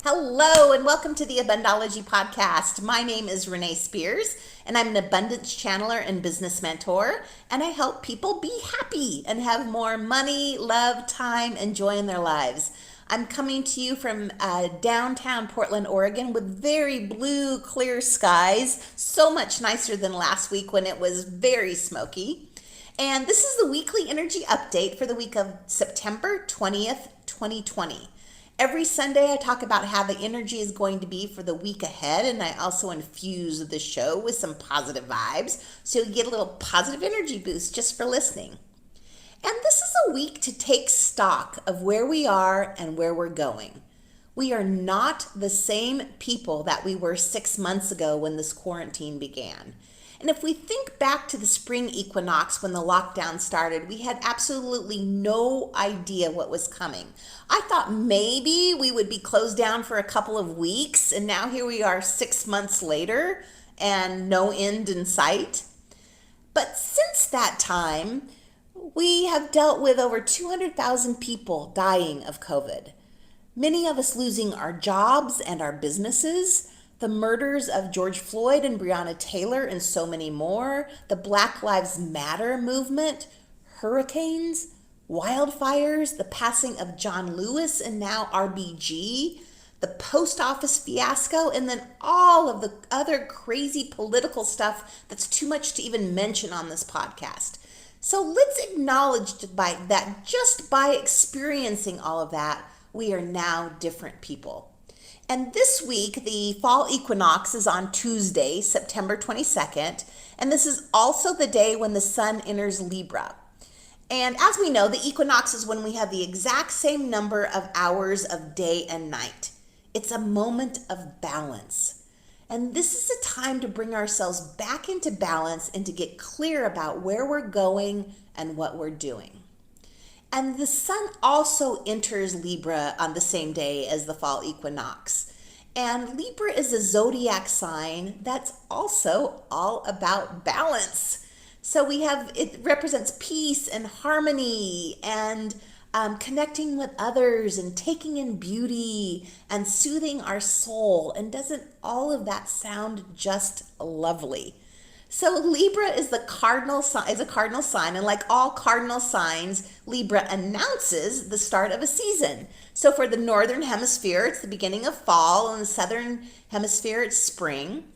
Hello, and welcome to the Abundology podcast. My name is Renee Spears, and I'm an abundance channeler and business mentor, and I help people be happy and have more money, love, time, and joy in their lives. I'm coming to you from downtown Portland, Oregon, with very blue, clear skies, so much nicer than last week when it was very smoky. And this is the weekly energy update for the week of September 20th, 2020. Every Sunday, I talk about how the energy is going to be for the week ahead, and I also infuse the show with some positive vibes so you get a little positive energy boost just for listening. And this is a week to take stock of where we are and where we're going. We are not the same people that we were 6 months ago when this quarantine began. And if we think back to the spring equinox when the lockdown started, we had absolutely no idea what was coming. I thought maybe we would be closed down for a couple of weeks, and now here we are 6 months later and no end in sight. But since that time, we have dealt with over 200,000 people dying of COVID. Many of us losing our jobs and our businesses, the murders of George Floyd and Breonna Taylor and so many more, the Black Lives Matter movement, hurricanes, wildfires, the passing of John Lewis and now RBG, the post office fiasco, and then all of the other crazy political stuff that's too much to even mention on this podcast. So let's acknowledge that just by experiencing all of that, we are now different people. And this week, the Fall Equinox is on Tuesday, September 22nd, and this is also the day when the sun enters Libra. And as we know, the equinox is when we have the exact same number of hours of day and night. It's a moment of balance. And this is a time to bring ourselves back into balance and to get clear about where we're going and what we're doing. And the sun also enters Libra on the same day as the fall equinox. And Libra is a zodiac sign that's also all about balance. So it represents peace and harmony and connecting with others and taking in beauty and soothing our soul. And doesn't all of that sound just lovely? So Libra is a cardinal sign, and like all cardinal signs, Libra announces the start of a season. So for the northern hemisphere, it's the beginning of fall, and the southern hemisphere, it's spring.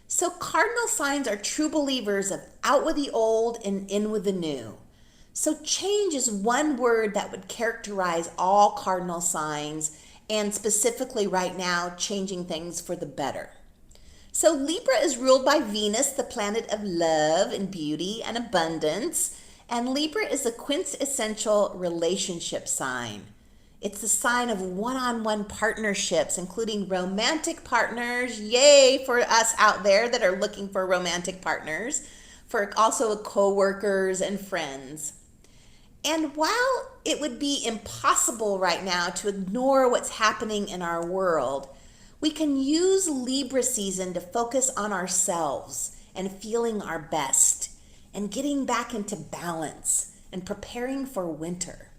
So cardinal signs are true believers of out with the old and in with the new. So change is one word that would characterize all cardinal signs, and specifically right now, changing things for the better. So Libra is ruled by Venus, the planet of love and beauty and abundance. And Libra is a quintessential relationship sign. It's the sign of one-on-one partnerships, including romantic partners. Yay for us out there that are looking for romantic partners, for also co-workers and friends. And while it would be impossible right now to ignore what's happening in our world, we can use Libra season to focus on ourselves and feeling our best and getting back into balance and preparing for winter.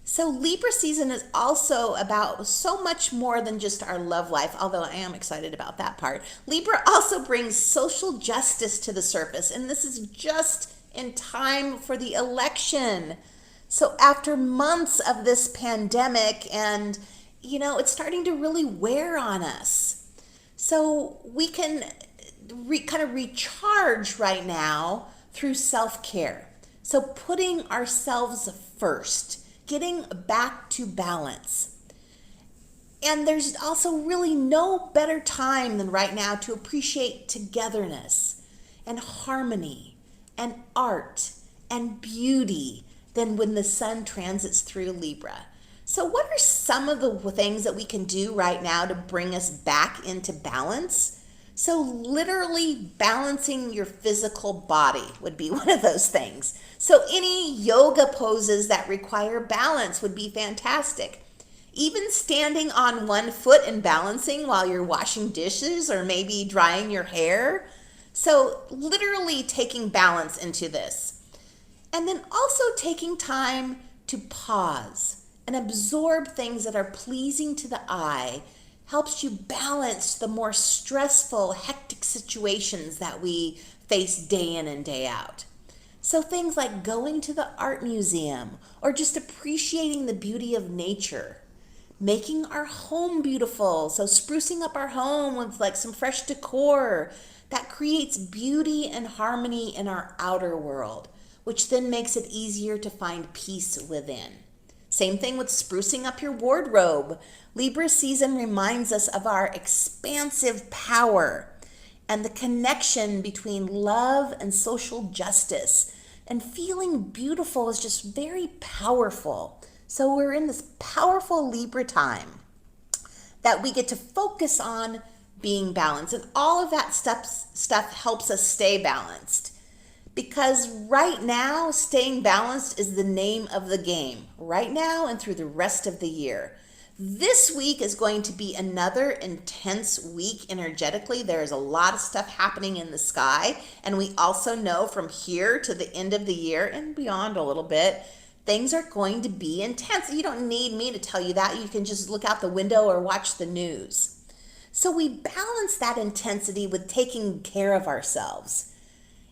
So Libra season is also about so much more than just our love life, although I am excited about that part. Libra also brings social justice to the surface, and this is just in time for the election. So after months of this pandemic and it's starting to really wear on us. So we can kind of recharge right now through self-care. So putting ourselves first, getting back to balance. And there's also really no better time than right now to appreciate togetherness and harmony and art and beauty than when the sun transits through Libra. So what are some of the things that we can do right now to bring us back into balance? So literally balancing your physical body would be one of those things. So any yoga poses that require balance would be fantastic. Even standing on one foot and balancing while you're washing dishes or maybe drying your hair. So literally taking balance into this. And then also taking time to pause and absorb things that are pleasing to the eye helps you balance the more stressful, hectic situations that we face day in and day out. So things like going to the art museum or just appreciating the beauty of nature, making our home beautiful. So sprucing up our home with like some fresh decor that creates beauty and harmony in our outer world, which then makes it easier to find peace within. Same thing with sprucing up your wardrobe. Libra season reminds us of our expansive power and the connection between love and social justice. And feeling beautiful is just very powerful. So we're in this powerful Libra time that we get to focus on being balanced. And all of that stuff helps us stay balanced. Because right now, staying balanced is the name of the game. Right now and through the rest of the year. This week is going to be another intense week energetically. There's a lot of stuff happening in the sky. And we also know from here to the end of the year and beyond a little bit, things are going to be intense. You don't need me to tell you that. You can just look out the window or watch the news. So we balance that intensity with taking care of ourselves.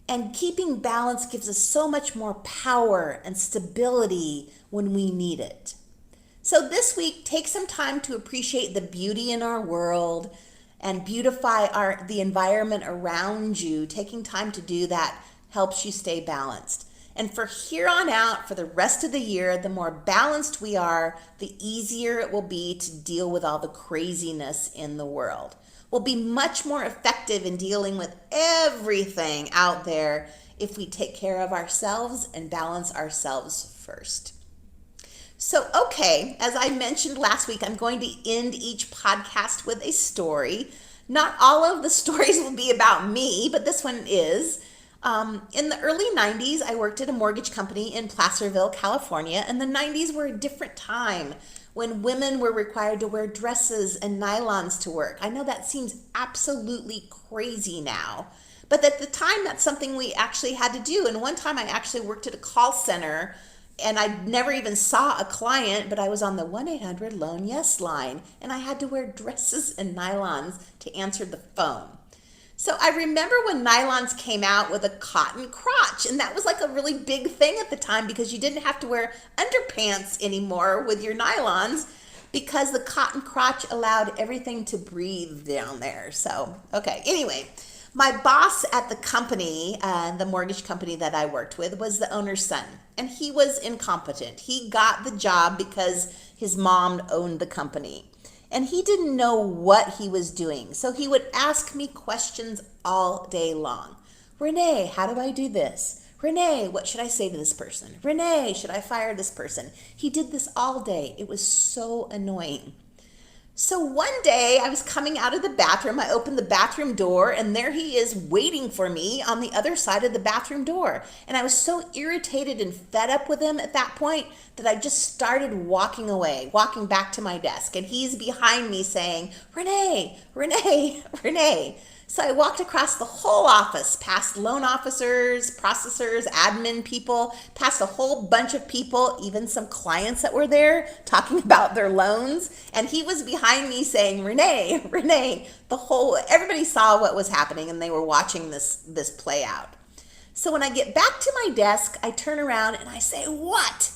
And keeping balance gives us so much more power and stability when we need it. So this week, take some time to appreciate the beauty in our world and beautify the environment around you. Taking time to do that helps you stay balanced. And for here on out, for the rest of the year, the more balanced we are, the easier it will be to deal with all the craziness in the world. We'll be much more effective in dealing with everything out there if we take care of ourselves and balance ourselves first. So, okay, as I mentioned last week, I'm going to end each podcast with a story. Not all of the stories will be about me, but this one is. In the early 90s, I worked at a mortgage company in Placerville, California, and the 90s were a different time when women were required to wear dresses and nylons to work. I know that seems absolutely crazy now, but at the time, that's something we actually had to do. And one time I actually worked at a call center and I never even saw a client, but I was on the 1-800-LOAN-YES line and I had to wear dresses and nylons to answer the phone. So I remember when nylons came out with a cotton crotch, and that was like a really big thing at the time because you didn't have to wear underpants anymore with your nylons because the cotton crotch allowed everything to breathe down there. So, okay, anyway, my boss at the company, the mortgage company that I worked with, was the owner's son, and he was incompetent. He got the job because his mom owned the company. And he didn't know what he was doing. So he would ask me questions all day long. Renee, how do I do this? Renee, what should I say to this person? Renee, should I fire this person? He did this all day. It was so annoying. So one day I was coming out of the bathroom. I opened the bathroom door and there he is waiting for me on the other side of the bathroom door. And I was so irritated and fed up with him at that point that I just started walking away, walking back to my desk. And he's behind me saying, Renee, Renee, Renee. So I walked across the whole office, past loan officers, processors, admin people, past a whole bunch of people, even some clients that were there talking about their loans. And he was behind me saying, Renee, Renee, everybody saw what was happening and they were watching this play out. So when I get back to my desk, I turn around and I say, what?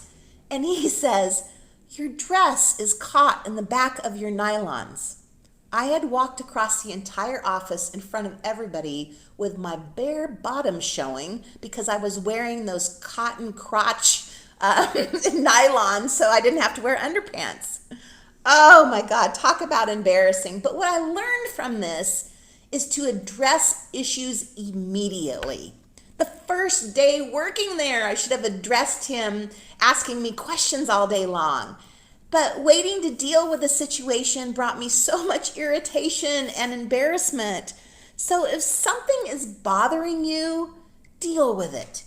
And he says, your dress is caught in the back of your nylons. I had walked across the entire office in front of everybody with my bare bottom showing because I was wearing those cotton crotch nylons so I didn't have to wear underpants. Oh my God, talk about embarrassing. But what I learned from this is to address issues immediately. The first day working there, I should have addressed him asking me questions all day long. But waiting to deal with the situation brought me so much irritation and embarrassment. So if something is bothering you, deal with it.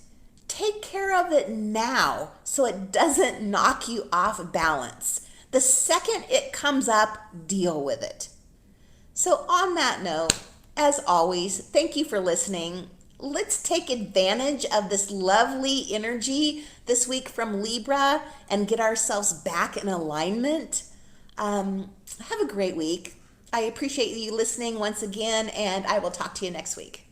Take care of it now so it doesn't knock you off balance. The second it comes up, deal with it. So on that note, as always, thank you for listening. Let's take advantage of this lovely energy this week from Libra and get ourselves back in alignment. Have a great week. I appreciate you listening once again, and I will talk to you next week.